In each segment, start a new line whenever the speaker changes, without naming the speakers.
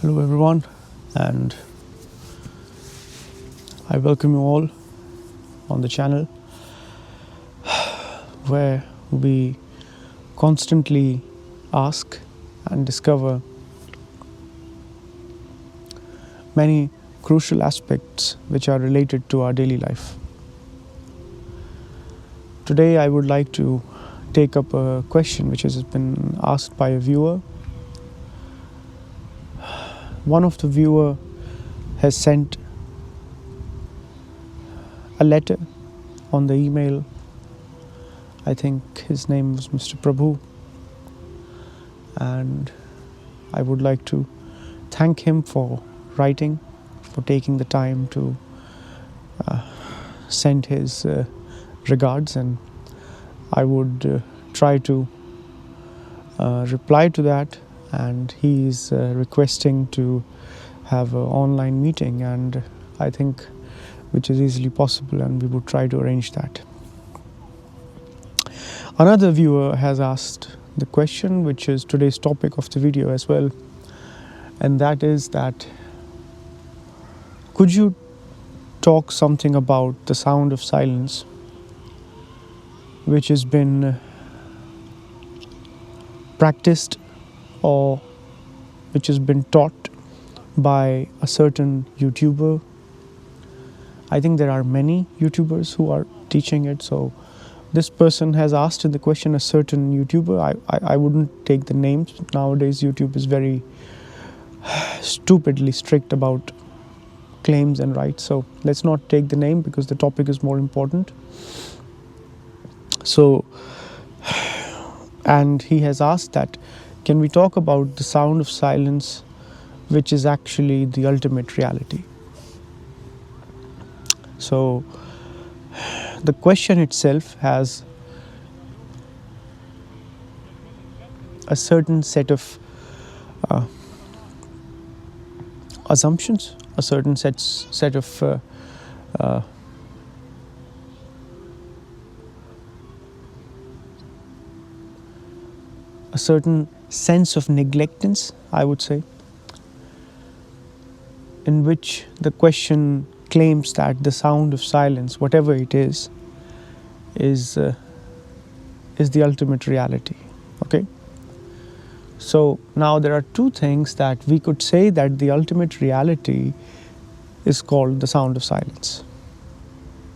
Hello everyone, and I welcome you all on the channel where we constantly ask and discover many crucial aspects which are related to our daily life. Today I would like to take up a question which has been asked by a viewer. One of the viewer has sent a letter on the email. I think his name was Mr. Prabhu, and I would like to thank him for writing, for taking the time to send his regards, and I would try to reply to that. And he is requesting to have an online meeting, and I think which is easily possible, and we would try to arrange that. Another viewer has asked the question which is today's topic of the video as well, and that is that could you talk something about the sound of silence which has been practiced or which has been taught by a certain YouTuber. I think there are many YouTubers who are teaching it. So this person has asked in the question a certain YouTuber. I wouldn't take the names. Nowadays YouTube is very stupidly strict about claims and rights. So let's not take the name because the topic is more important. So, and he has asked that, can we talk about the sound of silence, which is actually the ultimate reality? So the question itself has a certain set of assumptions, a certain set of a certain sense of neglectance, I would say, in which the question claims that the sound of silence, whatever it is the ultimate reality. Okay? So now there are two things that we could say that the ultimate reality is called the sound of silence.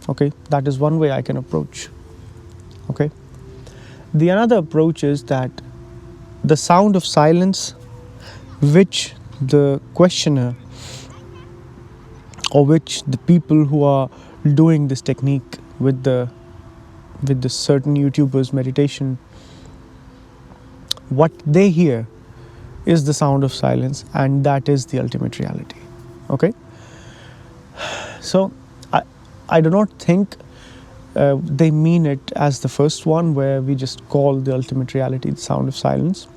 Okay? That is one way I can approach. Okay? The another approach is that the sound of silence which the questioner or which the people who are doing this technique with the certain YouTubers meditation, what they hear is the sound of silence, and that is the ultimate reality. Okay? So I do not think they mean it as the first one where we just call the ultimate reality the sound of silence.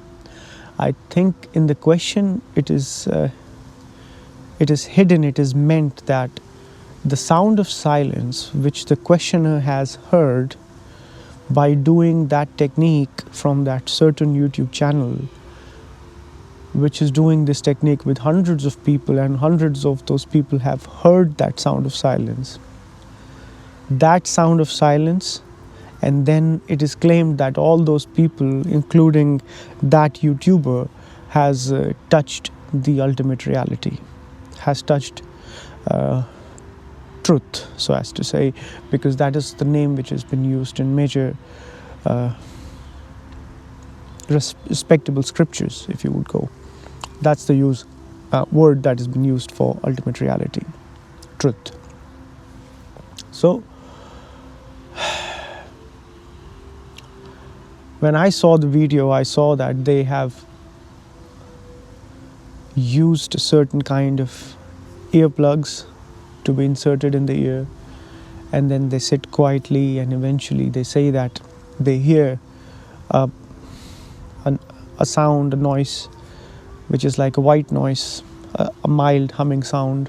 I think in the question it is hidden, it is meant that the sound of silence which the questioner has heard by doing that technique from that certain YouTube channel, which is doing this technique with hundreds of people, and hundreds of those people have heard that sound of silence. That sound of silence, and then it is claimed that all those people, including that YouTuber, has touched the ultimate reality, has touched truth, so as to say, because that is the name which has been used in major respectable scriptures, if you would go. That's the word that has been used for ultimate reality, truth. So when I saw the video, I saw that they have used a certain kind of earplugs to be inserted in the ear, and then they sit quietly, and eventually they say that they hear a sound, a noise, which is like a white noise, a mild humming sound.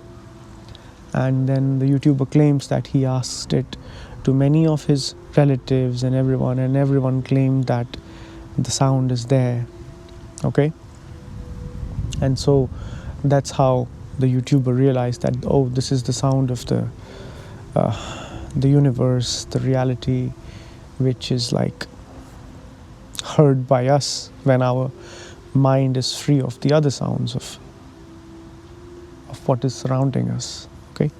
And then the YouTuber claims that he asked it to many of his relatives and everyone claimed that the sound is there. Okay? And so That's how the YouTuber realized that, oh, this is the sound of the universe, the reality, which is like heard by us when our mind is free of the other sounds of what is surrounding us. Okay.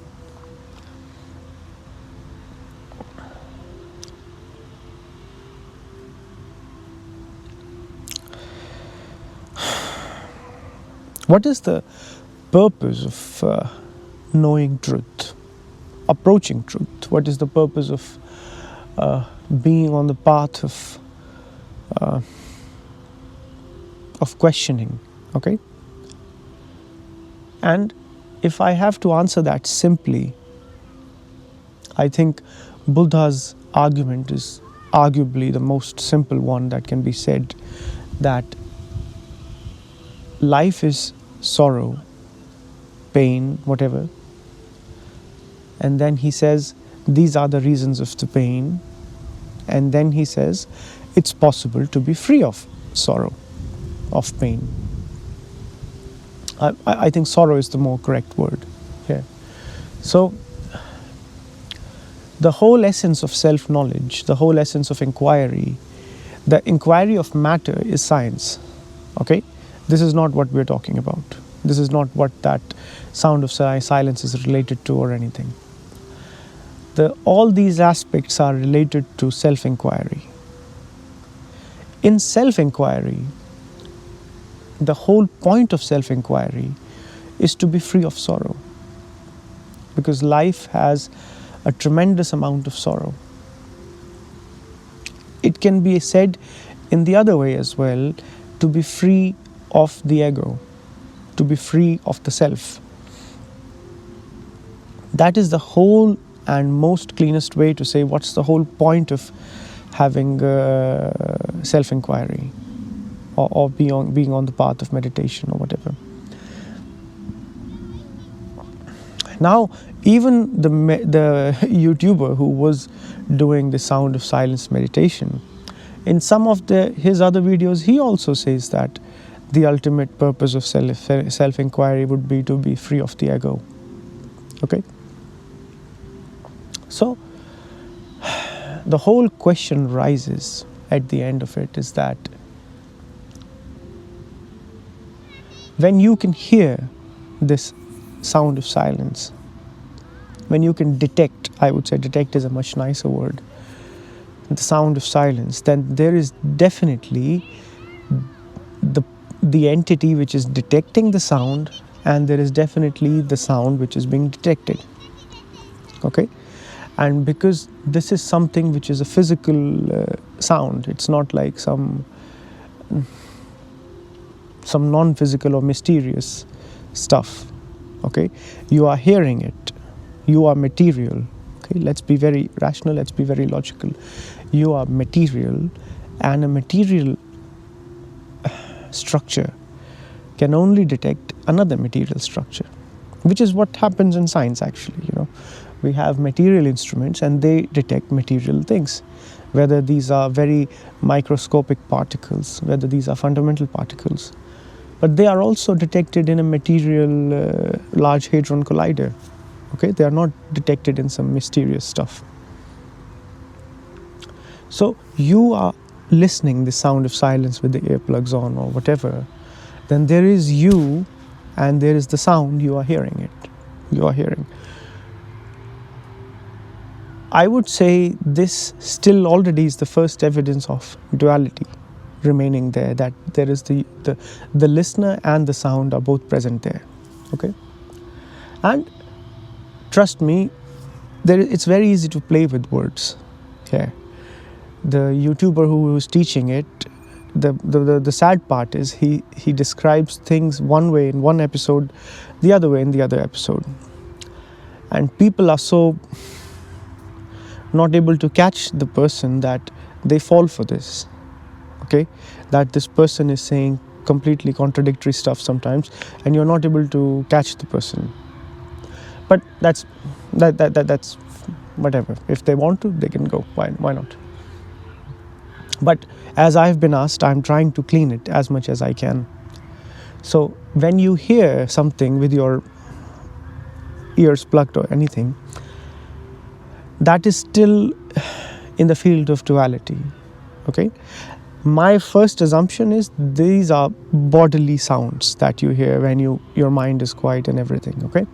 What is the purpose of knowing truth, approaching truth? What is the purpose of being on the path of questioning? Okay. And if I have to answer that simply, I think Buddha's argument is arguably the most simple one that can be said, that life is sorrow, pain, whatever. And then he says, these are the reasons of the pain. And then he says, it's possible to be free of sorrow, of pain. I think sorrow is the more correct word here. So, the whole essence of self-knowledge, the whole essence of inquiry, the inquiry of matter is science. Okay? This is not what we're talking about. This is not what that sound of silence is related to or anything. All these aspects are related to self-inquiry. In self-inquiry, the whole point of self-inquiry is to be free of sorrow, because life has a tremendous amount of sorrow. It can be said in the other way as well, to be free of the ego, to be free of the self. That is the whole and most cleanest way to say what's the whole point of having self-inquiry or being on the path of meditation or whatever. Now, even the YouTuber who was doing the sound of silence meditation, in some of his other videos, he also says that the ultimate purpose of self-inquiry would be to be free of the ego. Okay? So, the whole question rises at the end of it is that when you can hear this sound of silence, when you can detect, I would say detect is a much nicer word, the sound of silence, then there is definitely the entity which is detecting the sound, and there is definitely the sound which is being detected. Okay? And because this is something which is a physical sound, it's not like some non-physical or mysterious stuff. Okay? You are hearing it. You are material. Okay? Let's be very rational, let's be very logical. You are material, and a material structure can only detect another material structure, which is what happens in science actually. We have material instruments and they detect material things, whether these are very microscopic particles, whether these are fundamental particles, but they are also detected in a material large hadron collider. Okay, they are not detected in some mysterious stuff. So you are listening the sound of silence with the earplugs on or whatever, then there is you and there is the sound, you are hearing it. You are hearing. I would say this still already is the first evidence of duality remaining there, that there is the listener and the sound are both present there. Okay? And trust me, it's very easy to play with words here. The YouTuber who was teaching it, the sad part is he describes things one way in one episode, the other way in the other episode. And people are so not able to catch the person that they fall for this. Okay? That this person is saying completely contradictory stuff sometimes, and you're not able to catch the person. But that's whatever. If they want to, they can go. Why not? But as I've been asked, I'm trying to clean it as much as I can. So when you hear something with your ears plugged or anything, that is still in the field of duality. Okay, my first assumption is these are bodily sounds that you hear when your mind is quiet and everything. Okay,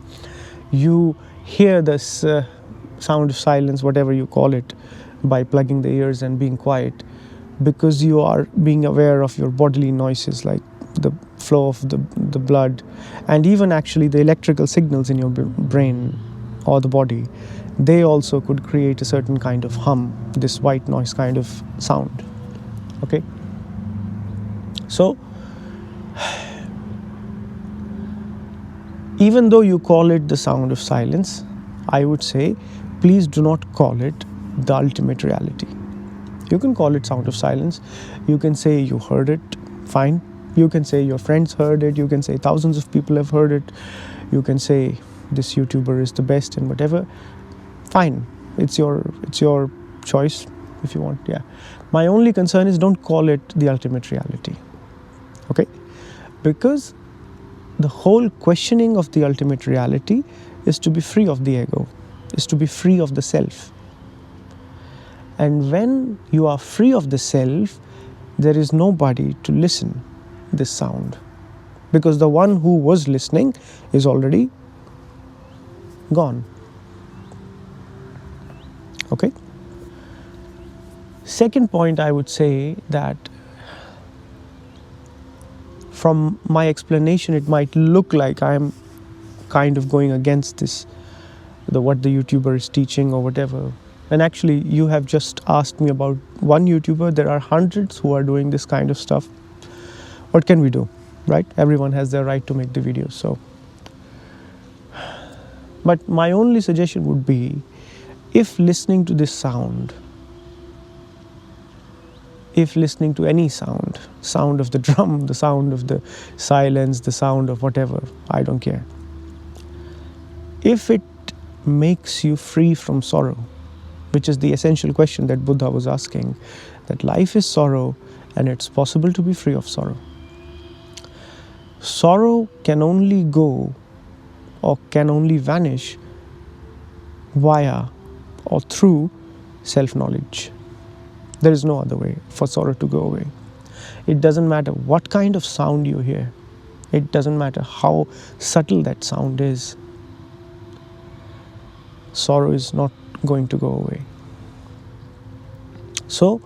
you hear this sound of silence, whatever you call it, by plugging the ears and being quiet, because you are being aware of your bodily noises, like the flow of the blood, and even actually the electrical signals in your brain or the body. They also could create a certain kind of hum, this white noise kind of sound. Okay, so even though you call it the sound of silence, I would say please do not call it the ultimate reality. You can call it sound of silence, you can say you heard it, fine. You can say your friends heard it, you can say thousands of people have heard it, you can say this YouTuber is the best and whatever, fine. It's your choice if you want. Yeah, my only concern is don't call it the ultimate reality. Okay, because the whole questioning of the ultimate reality is to be free of the ego, is to be free of the self. And when you are free of the self, there is nobody to listen this sound, because the one who was listening is already gone. Okay. Second point, I would say that from my explanation, it might look like I'm kind of going against this, what the YouTuber is teaching or whatever. And actually, you have just asked me about one YouTuber. There are hundreds who are doing this kind of stuff. What can we do, right? Everyone has their right to make the videos. So, but my only suggestion would be, if listening to this sound, if listening to any sound, sound of the drum, the sound of the silence, the sound of whatever, I don't care. If it makes you free from sorrow, which is the essential question that Buddha was asking, that life is sorrow and it's possible to be free of sorrow. Sorrow can only go or can only vanish via or through self-knowledge. There is no other way for sorrow to go away. It doesn't matter what kind of sound you hear. It doesn't matter how subtle that sound is. Sorrow is not going to go away. So,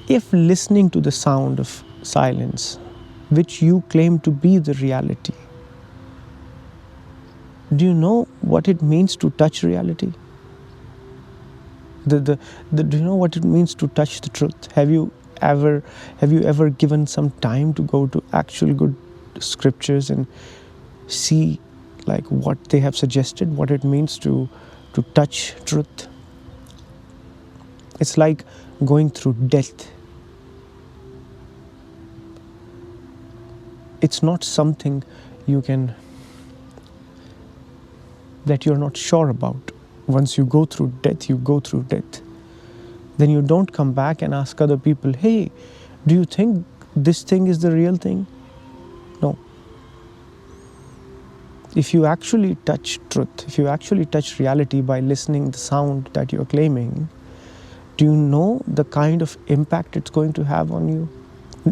if listening to the sound of silence, which you claim to be the reality, do you know what it means to touch reality? Do you know what it means to touch the truth? Have you ever given some time to go to actual good scriptures and see like what they have suggested, what it means to touch truth? It's like going through death. It's not something that you're not sure about. Once you go through death, you go through death. Then you don't come back and ask other people, hey, do you think this thing is the real thing? No. If you actually touch truth, if you actually touch reality by listening the sound that you're claiming, do you know the kind of impact it's going to have on you?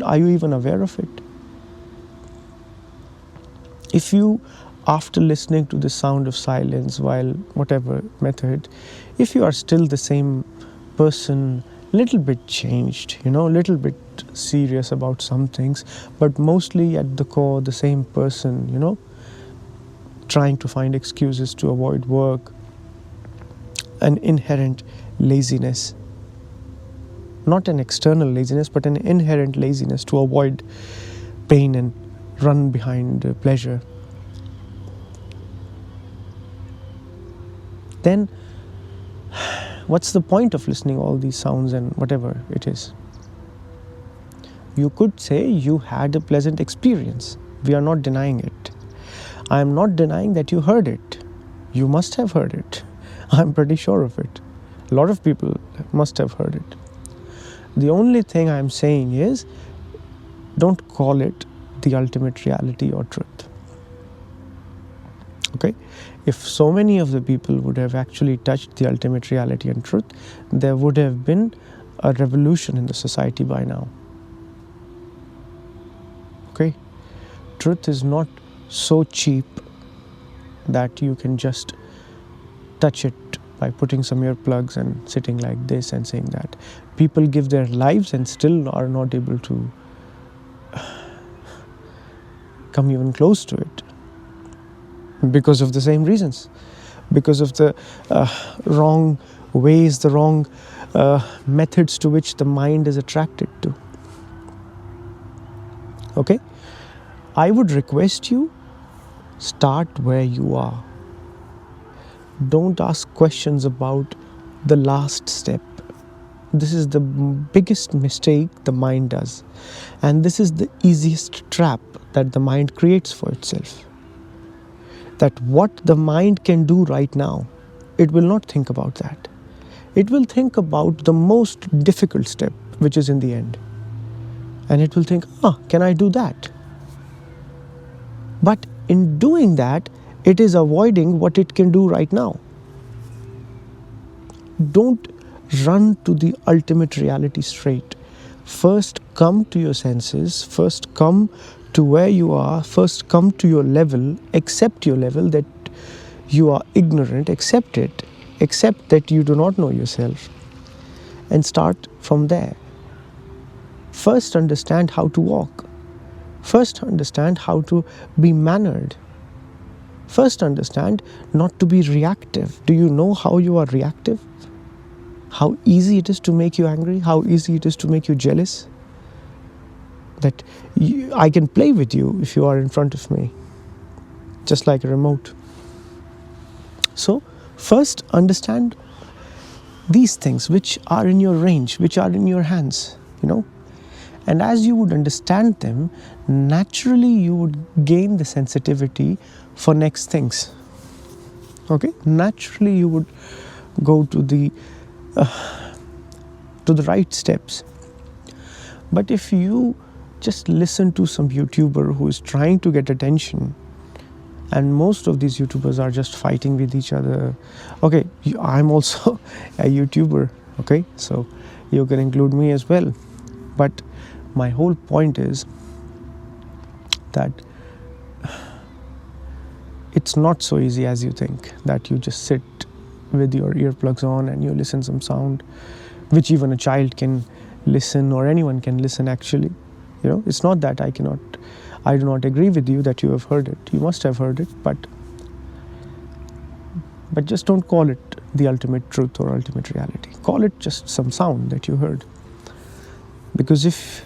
Are you even aware of it? If you, after listening to the sound of silence while whatever method, if you are still the same person, little bit changed, little bit serious about some things, but mostly at the core the same person, trying to find excuses to avoid work, an inherent laziness, not an external laziness, but an inherent laziness to avoid pain and run behind pleasure, then what's the point of listening all these sounds and whatever it is? You could say you had a pleasant experience. We are not denying it. I am not denying that you heard it. You must have heard it. I'm pretty sure of it. A lot of people must have heard it. The only thing I'm saying is, don't call it the ultimate reality or truth. Okay? If so many of the people would have actually touched the ultimate reality and truth, there would have been a revolution in the society by now. Okay? Truth is not so cheap that you can just touch it by putting some earplugs and sitting like this and saying that. People give their lives and still are not able to come even close to it because of the same reasons, because of the wrong ways, the wrong methods to which the mind is attracted to. Okay? I would request you, start where you are. Don't ask questions about the last step. This is the biggest mistake the mind does. And this is the easiest trap that the mind creates for itself. That what the mind can do right now, it will not think about that. It will think about the most difficult step, which is in the end. And it will think, can I do that? But in doing that, it is avoiding what it can do right now. Don't run to the ultimate reality straight. First come to your senses, first come to where you are, first come to your level, accept your level, that you are ignorant, accept it, accept that you do not know yourself, and start from there. First understand how to walk. First understand how to be mannered. First understand not to be reactive. Do you know how you are reactive? How easy it is to make you angry, how easy it is to make you jealous. That I can play with you if you are in front of me, just like a remote. So first understand these things which are in your range, which are in your hands, And as you would understand them, naturally you would gain the sensitivity for next things. Okay? Naturally you would go to the right steps. But if you just listen to some YouTuber who is trying to get attention, and most of these YouTubers are just fighting with each other. Okay, I'm also a YouTuber, okay? So you can include me as well. But my whole point is that it's not so easy as you think, that you just sit with your earplugs on and you listen some sound, which even a child can listen, or anyone can listen actually. It's not that I do not agree with you that you have heard it. You must have heard it, but just don't call it the ultimate truth or ultimate reality. Call it just some sound that you heard. Because if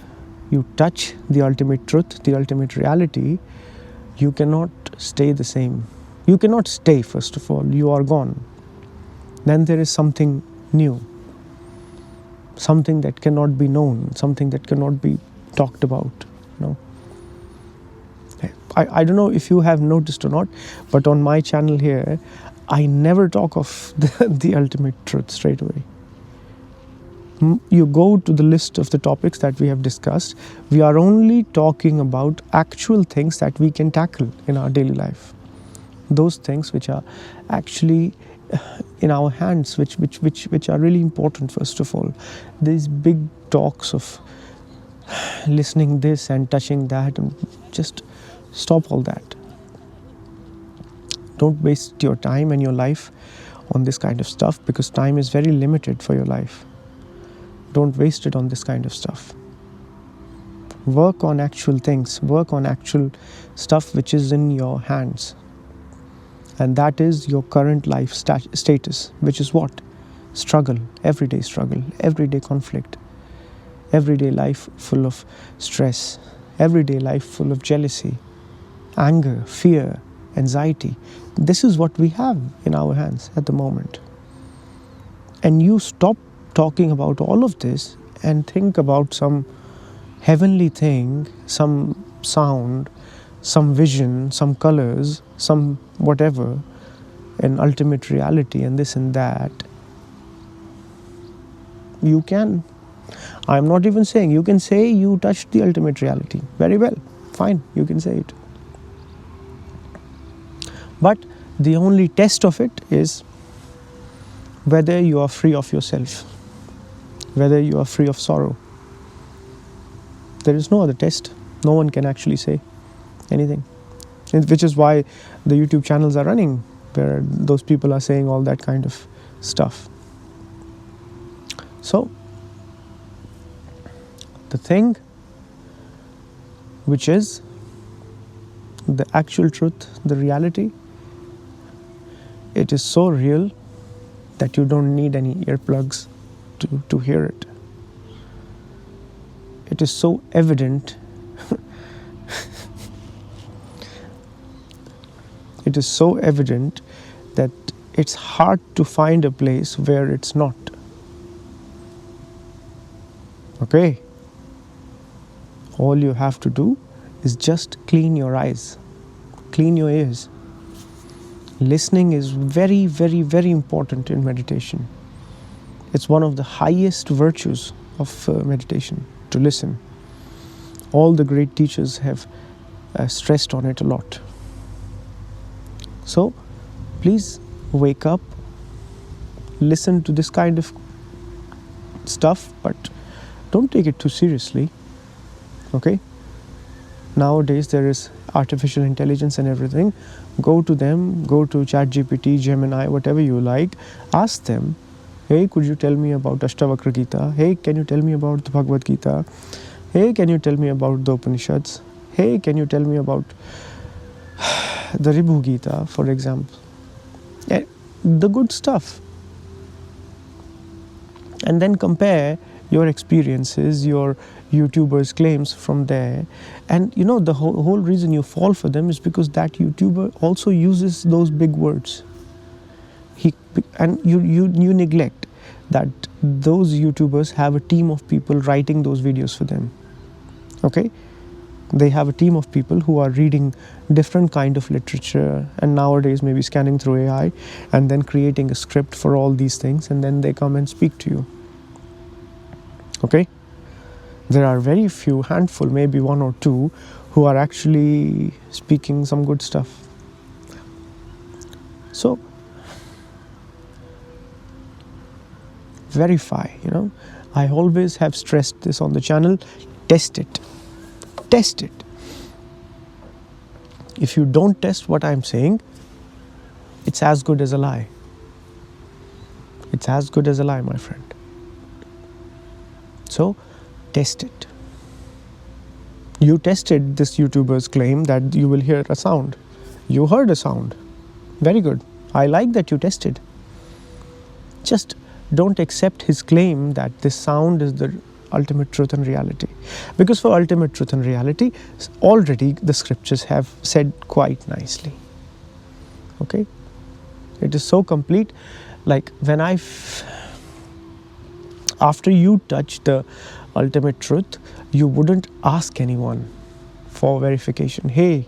you touch the ultimate truth, the ultimate reality, you cannot stay the same. You cannot stay, first of all. You are gone. Then there is something new. Something that cannot be known. Something that cannot be talked about. I don't know if you have noticed or not, but on my channel here, I never talk of the ultimate truth straight away. You go to the list of the topics that we have discussed. We are only talking about actual things that we can tackle in our daily life. Those things which are actually in our hands, which are really important, first of all. These big talks of listening this and touching that, and just stop all that. Don't waste your time and your life on this kind of stuff, because time is very limited for your life. Don't waste it on this kind of stuff. Work on actual things. Work on actual stuff which is in your hands. And that is your current life status, which is what? Struggle, everyday conflict, everyday life full of stress, everyday life full of jealousy, anger, fear, anxiety. This is what we have in our hands at the moment. And you stop talking about all of this and think about some heavenly thing, some sound, some vision, some colors, some whatever, an ultimate reality and this and that. You can. I'm not even saying, you can say you touched the ultimate reality. Very well, fine, you can say it. But the only test of it is whether you are free of yourself, whether you are free of sorrow. There is no other test. No one can actually say anything. Which is why the YouTube channels are running, where those people are saying all that kind of stuff. So, the thing which is the actual truth, the reality, it is so real that you don't need any earplugs to hear it. It is so evident. It is so evident that it's hard to find a place where it's not. Okay? All you have to do is just clean your eyes, clean your ears. Listening is very, very, very important in meditation. It's one of the highest virtues of meditation, to listen. All the great teachers have stressed on it a lot. So, please wake up, listen to this kind of stuff, but don't take it too seriously. Okay? Nowadays there is artificial intelligence and everything. Go to them, go to ChatGPT, Gemini, whatever you like. Ask them, hey, could you tell me about Ashtavakra Gita? Hey, can you tell me about the Bhagavad Gita? Hey, can you tell me about the Upanishads? Hey, can you tell me about the Ribhu Gita, for example? The good stuff. And then compare your experiences, your YouTuber's claims from there. And you know, the whole reason you fall for them is because that YouTuber also uses those big words. And you neglect that those YouTubers have a team of people writing those videos for them. Okay? They have a team of people who are reading different kind of literature, and nowadays maybe scanning through AI and then creating a script for all these things, and then they come and speak to you. Okay? There are very few, handful, maybe one or two, who are actually speaking some good stuff. So, verify, I always have stressed this on the channel. Test it. Test it. If you don't test what I'm saying, it's as good as a lie. It's as good as a lie, my friend. So, test it. You tested this YouTuber's claim that you will hear a sound. You heard a sound. Very good. I like that you tested. Just don't accept his claim that this sound is the ultimate truth and reality. Because for ultimate truth and reality, already the scriptures have said quite nicely. Okay? It is so complete. Like when after you touch the ultimate truth, you wouldn't ask anyone for verification. Hey,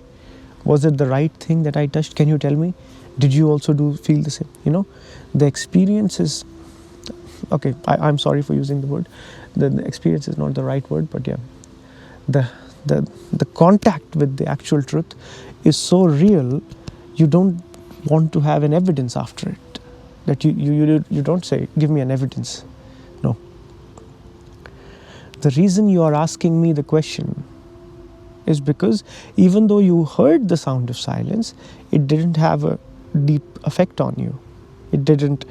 was it the right thing that I touched? Can you tell me? Did you also feel the same? The experience is, okay, I'm sorry for using the word. The experience is not the right word, but yeah. The contact with the actual truth is so real, you don't want to have an evidence after it. That you don't say, give me an evidence. No. The reason you are asking me the question is because even though you heard the sound of silence, it didn't have a deep effect on you. It didn't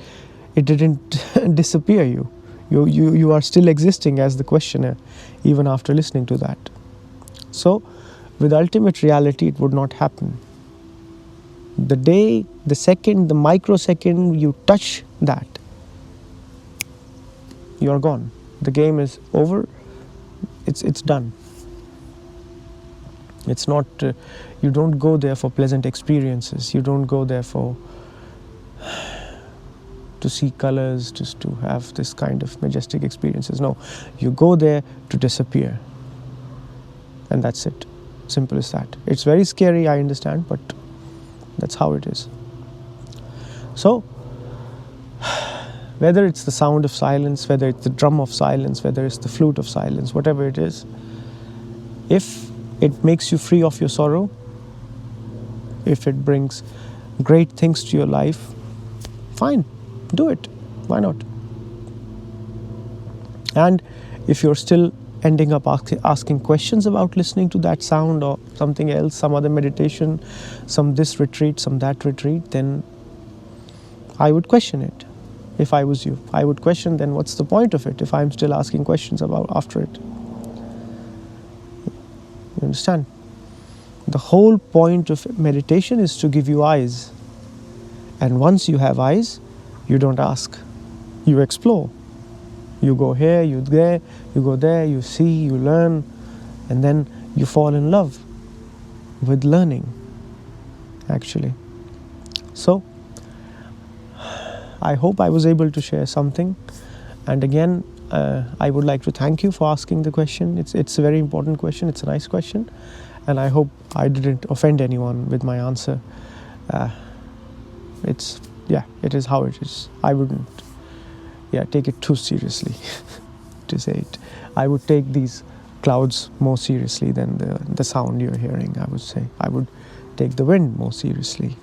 disappear you. You are still existing as the questioner even after listening to that. So with ultimate reality, it would not happen. The day, the second, the microsecond you touch that, you are gone. The game is over. It's done. It's not, you don't go there for pleasant experiences. You don't go there to see colors, just to have this kind of majestic experiences. No, you go there to disappear. And that's it. Simple as that. It's very scary, I understand, but that's how it is. So, whether it's the sound of silence, whether it's the drum of silence, whether it's the flute of silence, whatever it is, if it makes you free of your sorrow, if it brings great things to your life, fine, do it. Why not? And if you're still ending up asking questions about listening to that sound or something else, some other meditation, some this retreat, some that retreat, then I would question it. If I was you, I would question, then what's the point of it if I'm still asking questions about after it? You understand? The whole point of meditation is to give you eyes. And once you have eyes, you don't ask. You explore. You go here, you there, you go there, you see, you learn, and then you fall in love with learning, actually. So, I hope I was able to share something. And again, I would like to thank you for asking the question. It's a very important question. It's a nice question. And I hope I didn't offend anyone with my answer. It is how it is. I wouldn't take it too seriously to say it. I would take these clouds more seriously than the sound you're hearing, I would say. I would take the wind more seriously.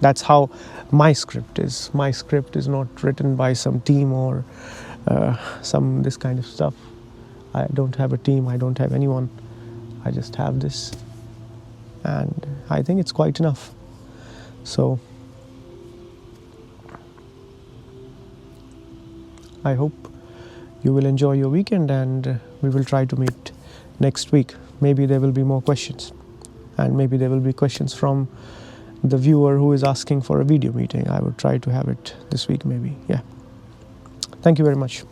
That's how my script is. My script is not written by some team or some this kind of stuff. I don't have a team, I don't have anyone. I just have this. And I think it's quite enough. So, I hope you will enjoy your weekend, and we will try to meet next week. Maybe there will be more questions, and maybe there will be questions from the viewer who is asking for a video meeting. I would try to have it this week maybe. Yeah. Thank you very much.